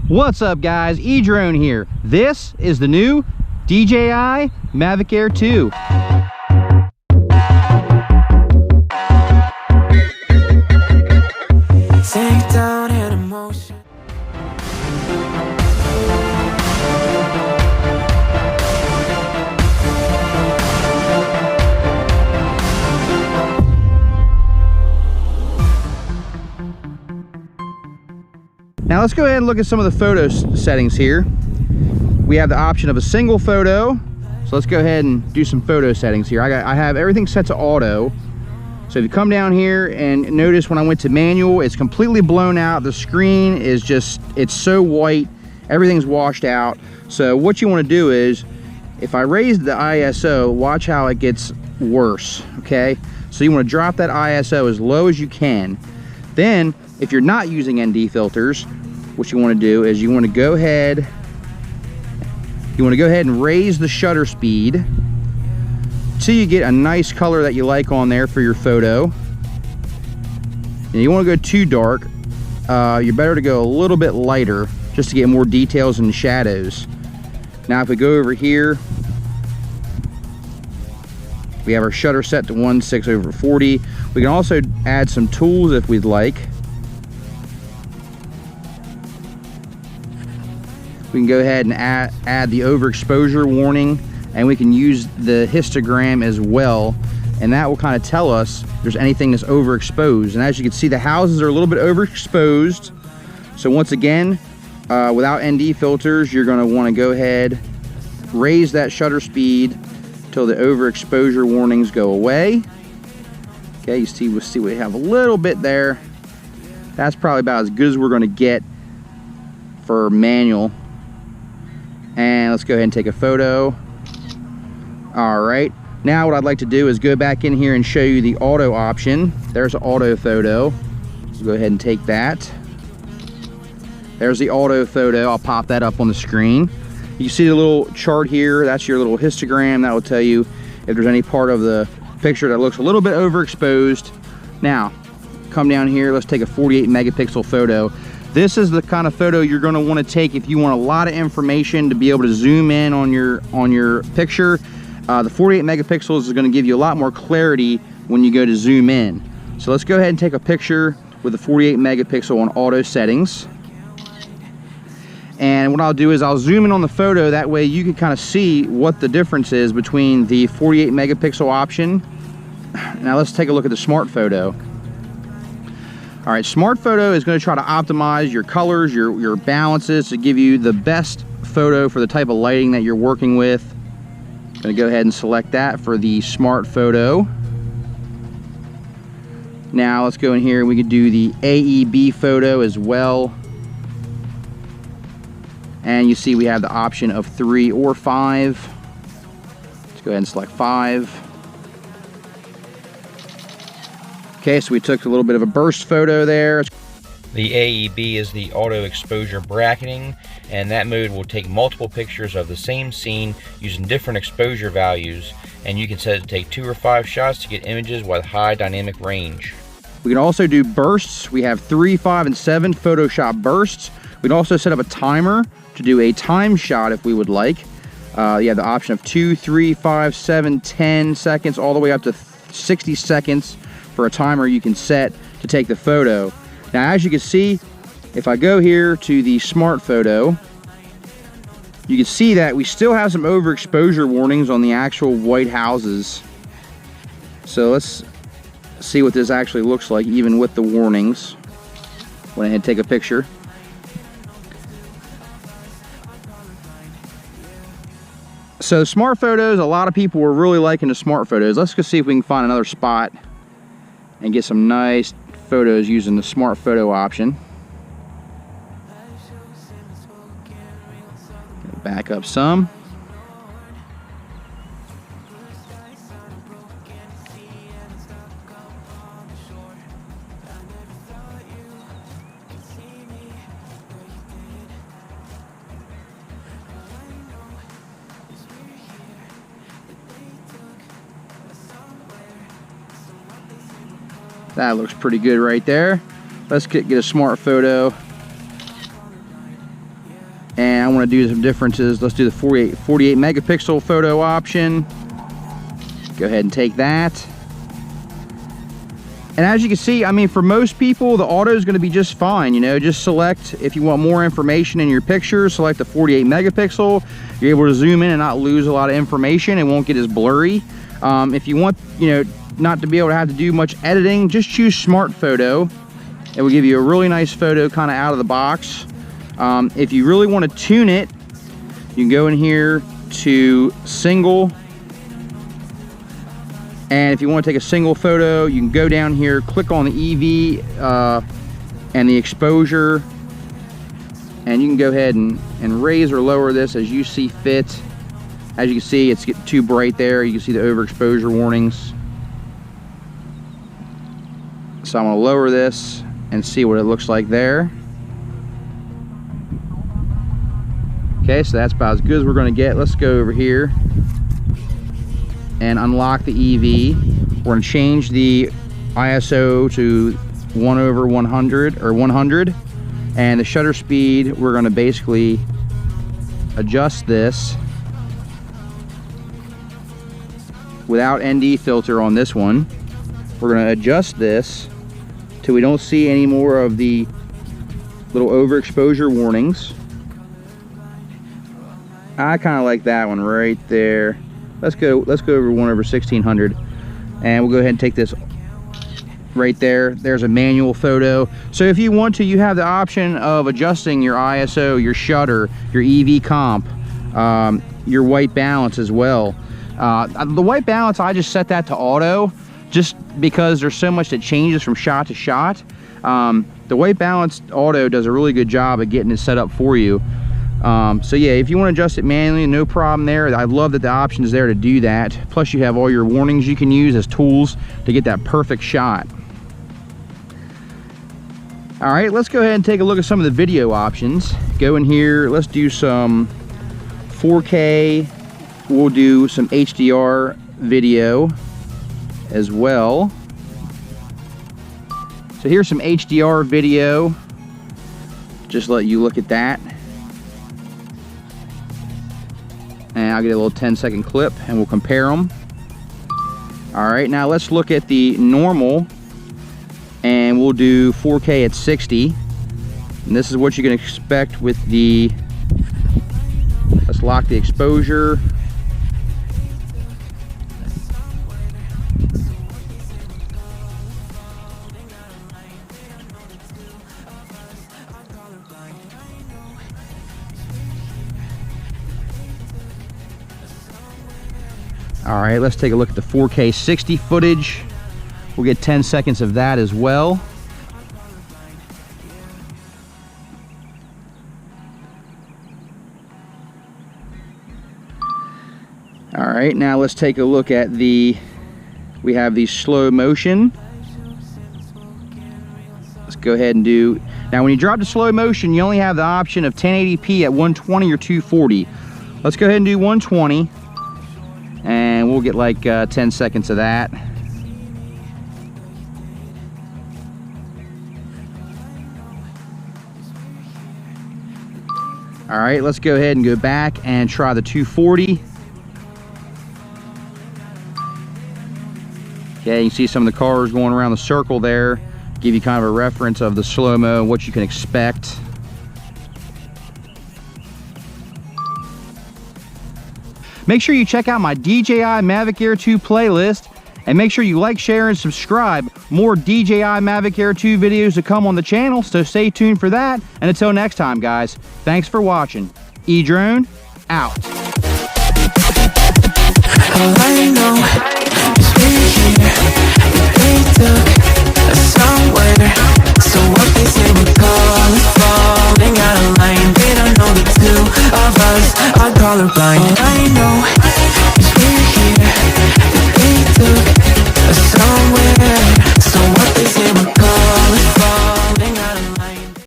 What's up guys, E-Drone here. This is the new DJI Mavic Air 2. Take down in emotion. Now let's go ahead and look at some of the photo settings here. We have the option of a single photo. So let's go ahead and do some photo settings here. I have everything set to auto. So if you come down here and notice when I went to manual, it's completely blown out. The screen is just, it's so white. Everything's washed out. So what you want to do is, if I raise the ISO, watch how it gets worse, okay? So you want to drop that ISO as low as you can. Then, if you're not using ND filters, what you want to do is you want to go ahead and raise the shutter speed till you get a nice color that you like on there for your photo. And you want to go too dark. You're better to go a little bit lighter just to get more details and shadows. Now if we go over here, we have our shutter set to 1/6/40. We can also add some tools if we'd like. We can go ahead and add the overexposure warning, and we can use the histogram as well, and that will kind of tell us if there's anything that's overexposed. And as you can see, the houses are a little bit overexposed. So once again, without ND filters, you're going to want to go ahead, raise that shutter speed till the overexposure warnings go away. Okay, we'll see we have a little bit there. That's probably about as good as we're going to get for manual. And let's go ahead and take a photo. All right, now what I'd like to do is go back in here and show you the auto option. There's an auto photo. So go ahead and take that. There's the auto photo. I'll pop that up on the screen. You see the little chart here, that's your little histogram. That will tell you if there's any part of the picture that looks a little bit overexposed. Now, come down here, let's take a 48 megapixel photo. This is the kind of photo you're going to want to take if you want a lot of information to be able to zoom in on your picture. The 48 megapixels is going to give you a lot more clarity when you go to zoom in. So let's go ahead and take a picture with the 48 megapixel on auto settings. And what I'll do is I'll zoom in on the photo, that way you can kind of see what the difference is between the 48 megapixel option. Now let's take a look at the smart photo. All right, smart photo is going to try to optimize your colors, your balances to give you the best photo for the type of lighting that you're working with. I'm going to go ahead and select that for the smart photo. Now let's go in here and we can do the AEB photo as well. And you see we have the option of 3 or 5. Let's go ahead and select 5. Okay, so we took a little bit of a burst photo there. The AEB is the auto exposure bracketing, and that mode will take multiple pictures of the same scene using different exposure values, and you can set it to take 2 or 5 shots to get images with high dynamic range. We can also do bursts. We have 3, 5, and 7 Photoshop bursts. We can also set up a timer to do a time shot if we would like. You have the option of 2, 3, 5, 7, 10 seconds, all the way up to 60 seconds for a timer you can set to take the photo. Now as you can see, if I go here to the smart photo, you can see that we still have some overexposure warnings on the actual white houses. So let's see what this actually looks like even with the warnings. Went ahead and take a picture. So smart photos, a lot of people were really liking the smart photos. Let's go see if we can find another spot and get some nice photos using the smart photo option. Back up some. That looks pretty good right there. Let's get a smart photo And I want to do some differences. Let's do the 48 megapixel photo option. Go ahead and take that. And as you can see, I mean, for most people, the auto is going to be just fine. You know, just select, if you want more information in your picture, select the 48 megapixel. You're able to zoom in and not lose a lot of information. It won't get as blurry. If you want, you know, not to be able to have to do much editing, just choose Smart Photo. It will give you a really nice photo kind of out of the box. If you really want to tune it, you can go in here to single. And if you want to take a single photo, you can go down here, click on the EV and the exposure, and you can go ahead and raise or lower this as you see fit. As you can see, it's getting too bright there. You can see the overexposure warnings. So I'm going to lower this and see what it looks like there. Okay, so that's about as good as we're going to get. Let's go over here and unlock the EV. We're going to change the ISO to 1/100 or 100, and the shutter speed, we're going to basically adjust this without ND filter on this one. We're going to adjust this till we don't see any more of the little overexposure warnings. I kind of like that one right there. Let's go over 1/1600, and we'll go ahead and take this right there. There's a manual photo. So if you want to, you have the option of adjusting your ISO, your shutter, your EV comp, your white balance as well. The white balance, I just set that to auto just because there's so much that changes from shot to shot. The white balance auto does a really good job of getting it set up for you. So yeah, if you want to adjust it manually, no problem there. I love that the option is there to do that. Plus you have all your warnings you can use as tools to get that perfect shot. All right, let's go ahead and take a look at some of the video options. Go in here, let's do some 4K. We'll do some HDR video as well. So here's some HDR video. Just let you look at that. And I'll get a little 10-second clip and we'll compare them. All right, now let's look at the normal, and we'll do 4K at 60. And this is what you can expect with the, let's lock the exposure. All right, let's take a look at the 4K 60 footage. We'll get 10 seconds of that as well. All right, now let's take a look at we have the slow motion. Let's go ahead and do, now when you drop to slow motion, you only have the option of 1080p at 120 or 240. Let's go ahead and do 120. And we'll get like 10 seconds of that. All right, let's go ahead and go back and try the 240. Okay, you can see some of the cars going around the circle there. Give you kind of a reference of the slow-mo and what you can expect. Make sure you check out my DJI Mavic Air 2 playlist, and make sure you like, share, and subscribe. More DJI Mavic Air 2 videos to come on the channel, so stay tuned for that. And until next time, guys, thanks for watching. E-Drone, out. All I know is we're here, they took us somewhere. So what they say we call it falling out of line. They don't know the two of us are colorblind. All I know